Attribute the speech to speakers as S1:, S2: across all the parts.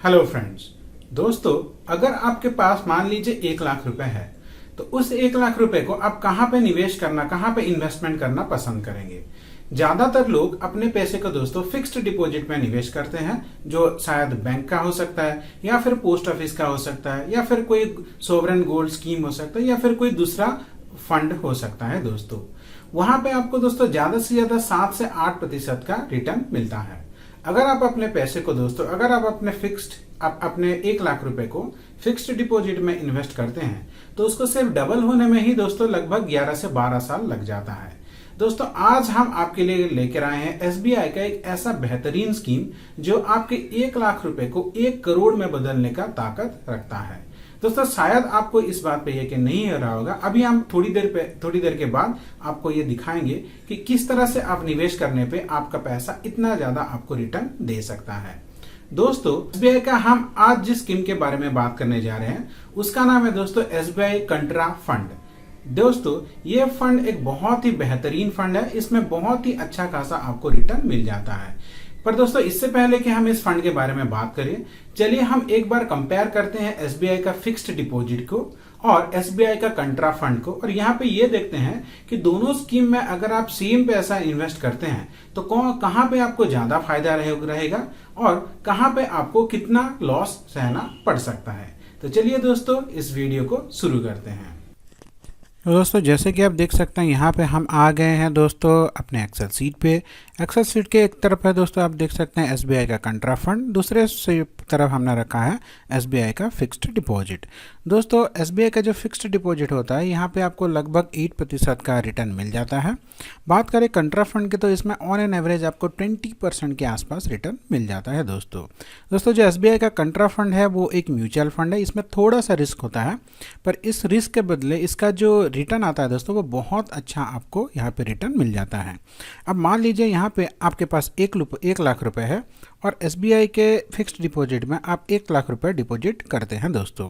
S1: Hello friends. दोस्तों, अगर आपके पास मान लीजिए 1 लाख रुपए है तो उस 1 लाख रुपए को आप कहां पे निवेश करना, कहां पे इन्वेस्टमेंट करना पसंद करेंगे। ज्यादातर लोग अपने पैसे को दोस्तों फिक्स्ड डिपॉजिट में निवेश करते हैं, जो शायद बैंक का हो सकता है या फिर पोस्ट ऑफिस का हो सकता है या फिर कोई सोवरेन गोल्ड स्कीम हो सकता है या फिर कोई दूसरा फंड हो सकता है। दोस्तों, वहां पे आपको दोस्तों ज्यादा से ज्यादा 7 से 8% का रिटर्न मिलता है। अगर आप अपने पैसे को दोस्तों, अगर आप अपने 1 लाख रुपए को फिक्स्ड डिपॉजिट में इन्वेस्ट करते हैं तो उसको सिर्फ डबल होने में ही दोस्तों लगभग 11 से 12 साल लग जाता है। दोस्तों, आज हम आपके लिए लेकर आए हैं एसबीआई का एक ऐसा बेहतरीन स्कीम जो आपके 1 लाख रुपए को 1 करोड़ में बदलने का ताकत रखता है। दोस्तों, शायद आपको इस बात पे यकीन नहीं हो रहा होगा। अभी हम थोड़ी देर के बाद आपको ये दिखाएंगे कि किस तरह से आप निवेश करने पे आपका पैसा इतना ज्यादा आपको रिटर्न दे सकता है। दोस्तों, एसबीआई का हम आज जिस स्कीम के बारे में बात करने जा रहे हैं उसका नाम है दोस्तों एसबीआई कंट्रा फंड। दोस्तों, ये फंड एक बहुत ही बेहतरीन फंड है। इसमें बहुत ही अच्छा खासा आपको रिटर्न मिल जाता है। पर दोस्तों, इससे पहले कि हम इस फंड के बारे में बात करें, चलिए हम एक बार कंपेयर करते हैं एसबीआई का फिक्स्ड डिपॉजिट को और एसबीआई का कंट्रा फंड को। और यहाँ पे ये देखते हैं कि दोनों स्कीम में अगर आप सेम पैसा इन्वेस्ट करते हैं तो कहाँ पे आपको ज्यादा फायदा रहेगा और कहाँ पे आपको कितना लॉस सहना पड़ सकता है। तो चलिए दोस्तों, इस वीडियो को शुरू करते हैं।
S2: तो दोस्तों, जैसे कि आप देख सकते हैं यहाँ पे हम आ गए हैं दोस्तों अपने एक्सेल शीट पे। एक्सेल शीट के एक तरफ है दोस्तों, आप देख सकते हैं एसबीआई का कंट्रा फंड, दूसरे तरफ हमने रखा है एसबीआई का फिक्स्ड डिपॉजिट। दोस्तों, एसबीआई का जो फिक्स्ड डिपॉजिट होता है यहाँ पे आपको लगभग 8% का रिटर्न मिल जाता है। बात करें कंट्रा फंड की तो इसमें ऑन एन एवरेज आपको 20% के आसपास रिटर्न मिल जाता है। दोस्तों जो एसबीआई का कंट्रा फंड है वो एक म्यूचुअल फंड है। इसमें थोड़ा सा रिस्क होता है, पर इस रिस्क के बदले इसका जो रिटर्न आता है दोस्तों वो बहुत अच्छा आपको यहाँ पे रिटर्न मिल जाता है। अब मान लीजिए यहाँ पे आपके पास 1 लाख रुपए है और एसबीआई के फिक्स्ड डिपॉजिट में आप 1 लाख रुपए डिपॉजिट करते हैं दोस्तों।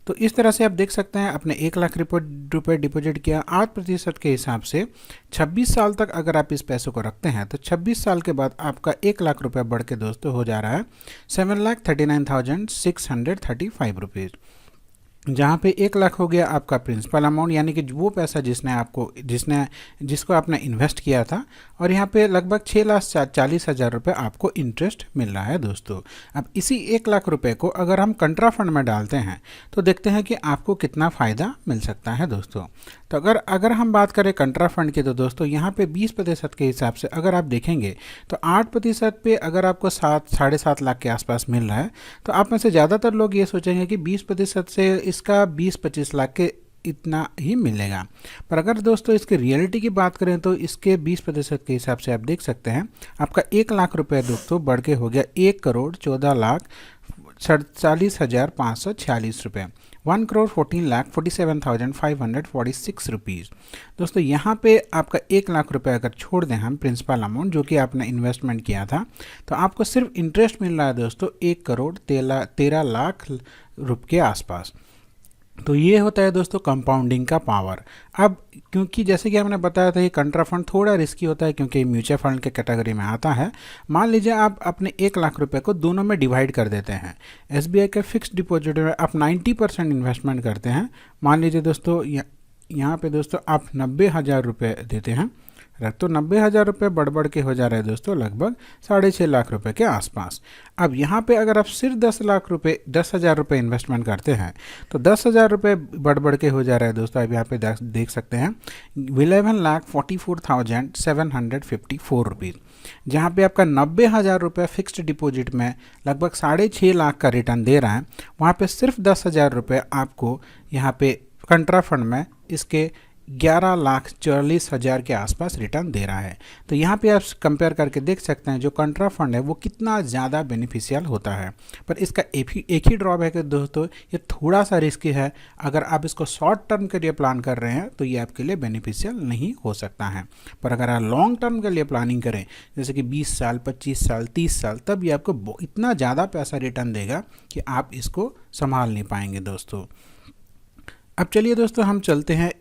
S2: तो इस तरह से आप देख सकते हैं अपने 1 लाख रुपए डिपॉजिट किया 8% के हिसाब से 26 साल तक अगर आप इस पैसे को रखते हैं तो 26 साल के बाद आपका 1 लाख रुपए बढ़ के दोस्तों हो जा रहा है 7,39,635 रुपीज़, जहाँ पे 1 लाख हो गया आपका प्रिंसिपल अमाउंट, यानी कि वो पैसा जिसको आपने इन्वेस्ट किया था, और यहाँ पे लगभग 6,40,000 रुपये आपको इंटरेस्ट मिल रहा है दोस्तों। अब इसी 1 लाख रुपये को अगर हम कंट्रा फंड में डालते हैं तो देखते हैं कि आपको कितना फ़ायदा मिल सकता है दोस्तों। तो अगर हम बात करें कंट्रा फंड की तो दोस्तों यहाँ पे 20% के हिसाब से अगर आप देखेंगे तो 8% पे अगर आपको 7-7.5 लाख के आसपास मिल रहा है तो आप में से ज़्यादातर लोग ये सोचेंगे कि 20% से इसका 20-25 लाख के इतना ही मिलेगा। पर अगर दोस्तों इसके रियलिटी की बात करें तो इसके 20% के हिसाब से आप देख सकते हैं आपका 1 लाख रुपये दोस्तों बढ़ के हो गया 1,14,47,546 रुपये, 1,14,47,546 रुपीज़। दोस्तों यहाँ पे आपका 1 लाख रुपये अगर छोड़ दें हम प्रिंसिपल अमाउंट जो कि आपने इन्वेस्टमेंट किया था तो आपको सिर्फ इंटरेस्ट मिल रहा है दोस्तों 1,13 लाख रुपये के आसपास। तो ये होता है दोस्तों कंपाउंडिंग का पावर। अब क्योंकि जैसे कि हमने बताया था ये कंट्रा फंड थोड़ा रिस्की होता है क्योंकि म्यूचुअल फंड के कैटेगरी में आता है। मान लीजिए आप अपने 1 लाख रुपए को दोनों में डिवाइड कर देते हैं। एसबीआई के फिक्स्ड डिपॉजिट में आप 90% इन्वेस्टमेंट करते हैं। मान लीजिए दोस्तों यहाँ पे दोस्तों आप 90,000 रुपये देते हैं, तो 90,000 रुपये बढ़ के हो जा रहा है दोस्तों लगभग 6.5 लाख रुपए के आसपास। अब यहाँ पे अगर आप सिर्फ 10,000 रुपये इन्वेस्टमेंट करते हैं तो 10,000 रुपये बढ़ के हो जा रहा है दोस्तों। अब यहाँ पे देख सकते हैं 11,44,754 रुपीज़, जहाँ पे आपका 90,000 रुपये फिक्स्ड डिपॉजिट में लगभग 6.5 लाख का रिटर्न दे रहा है। वहाँ पे सिर्फ 10,000 रुपये आपको यहाँ पे कंट्रा फंड में इसके 11,40,000 के आसपास रिटर्न दे रहा है। तो यहाँ पे आप कंपेयर करके देख सकते हैं जो कंट्रा फंड है वो कितना ज़्यादा बेनिफिशियल होता है। पर इसका एक ही ड्रॉबैक है दोस्तों, ये थोड़ा सा रिस्की है। अगर आप इसको शॉर्ट टर्म के लिए प्लान कर रहे हैं तो ये आपके लिए बेनिफिशियल नहीं हो सकता है। पर अगर आप लॉन्ग टर्म के लिए प्लानिंग करें जैसे कि 20 साल, 25 साल, 30 साल, तब ये आपको इतना ज़्यादा पैसा रिटर्न देगा कि आप इसको संभाल नहीं पाएंगे दोस्तों। अब चलिए दोस्तों हम चलते हैं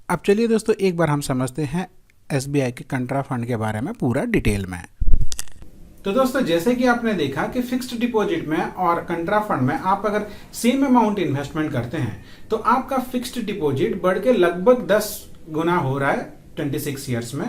S2: अब चलिए दोस्तों एक बार हम समझते हैं एसबीआई के कंट्रा फंड के बारे में पूरा डिटेल में।
S1: तो दोस्तों जैसे कि आपने देखा कि फिक्स्ड डिपॉजिट में और कंट्रा फंड में आप अगर सेम अमाउंट इन्वेस्टमेंट करते हैं तो आपका फिक्स्ड डिपॉजिट बढ़ के लगभग 10 गुना हो रहा है 26 ईयर्स में।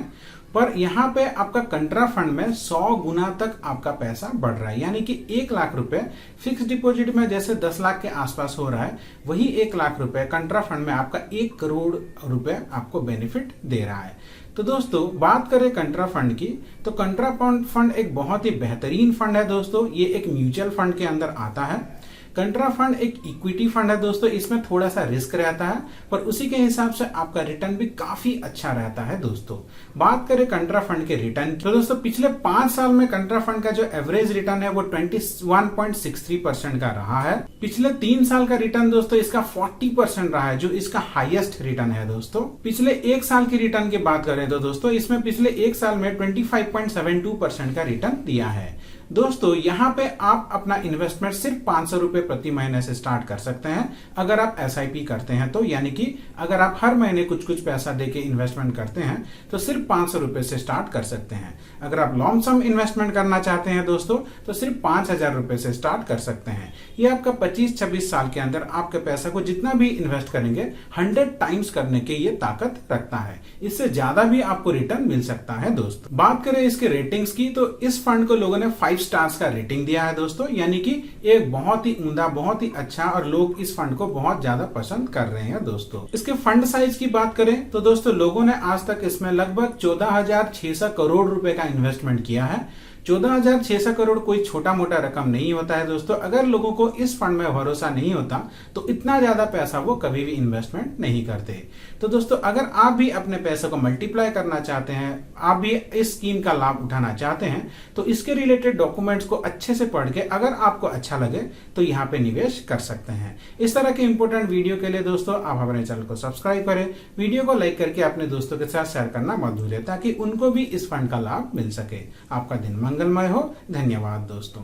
S1: पर यहाँ पे आपका कंट्रा फंड में 100 गुना तक आपका पैसा बढ़ रहा है, यानी कि 1 लाख रुपए फिक्स डिपॉजिट में जैसे 10 लाख के आसपास हो रहा है, वही 1 लाख रुपए कंट्रा फंड में आपका 1 करोड़ रुपए आपको बेनिफिट दे रहा है। तो दोस्तों बात करें कंट्रा फंड की, तो कंट्रा फंड एक बहुत ही बेहतरीन फंड है दोस्तों। ये एक म्यूचुअल फंड के अंदर आता है। कंट्रा फंड एक इक्विटी फंड है दोस्तों, इसमें थोड़ा सा रिस्क रहता है पर उसी के हिसाब से आपका रिटर्न भी काफी अच्छा रहता है दोस्तों। बात करें कंट्रा फंड के रिटर्न, तो दोस्तों पिछले 5 साल में कंट्रा फंड का जो एवरेज रिटर्न है वो 21.63% का रहा है। पिछले 3 साल का रिटर्न दोस्तों इसका 40% रहा है, जो इसका हाईएस्ट रिटर्न है दोस्तों। पिछले 1 साल की रिटर्न की बात करें तो दोस्तों इसमें पिछले 1 साल में 25.72% का रिटर्न दिया है। दोस्तों यहाँ पे आप अपना इन्वेस्टमेंट सिर्फ 500 रुपए प्रति महीने से स्टार्ट कर सकते हैं अगर आप SIP करते हैं तो, यानी कि अगर आप हर महीने कुछ कुछ पैसा देके इन्वेस्टमेंट करते हैं तो सिर्फ 500 रुपए से स्टार्ट कर सकते हैं। अगर आप लॉन्ग सम इन्वेस्टमेंट करना चाहते हैं दोस्तों तो सिर्फ 5000 रुपए से स्टार्ट कर सकते हैं। ये आपका 25-26 साल के अंदर आपके पैसा को जितना भी इन्वेस्ट करेंगे 100 टाइम्स करने की ये ताकत रखता है। इससे ज्यादा भी आपको रिटर्न मिल सकता है दोस्तों। बात करें इसके रेटिंग्स की, तो इस फंड को लोगों ने 5 स्टार्स का रेटिंग दिया है दोस्तों, यानी कि एक बहुत ही उम्दा, बहुत ही अच्छा, और लोग इस फंड को बहुत ज्यादा पसंद कर रहे हैं दोस्तों। इसके फंड साइज की बात करें तो दोस्तों लोगों ने आज तक इसमें लगभग 14,600 करोड़ रुपए का इन्वेस्टमेंट किया है। 14,600 करोड़ कोई छोटा मोटा रकम नहीं होता है दोस्तों। अगर लोगों को इस फंड में भरोसा नहीं होता तो इतना ज्यादा पैसा वो कभी भी इन्वेस्टमेंट नहीं करते। तो दोस्तों अगर आप भी अपने पैसे को मल्टीप्लाई करना चाहते हैं, आप भी इस स्कीम का लाभ उठाना चाहते हैं, तो इसके रिलेटेड डॉक्यूमेंट्स को अच्छे से पढ़ के अगर आपको अच्छा लगे तो यहाँ पे निवेश कर सकते हैं। इस तरह के इंपॉर्टेंट वीडियो के लिए दोस्तों आप हमारे चैनल को सब्सक्राइब करें, वीडियो को लाइक करके अपने दोस्तों के साथ शेयर करना मत भूलें ताकि उनको भी इस फंड का लाभ मिल सके। आपका दिन मंगलमय हो। धन्यवाद दोस्तों।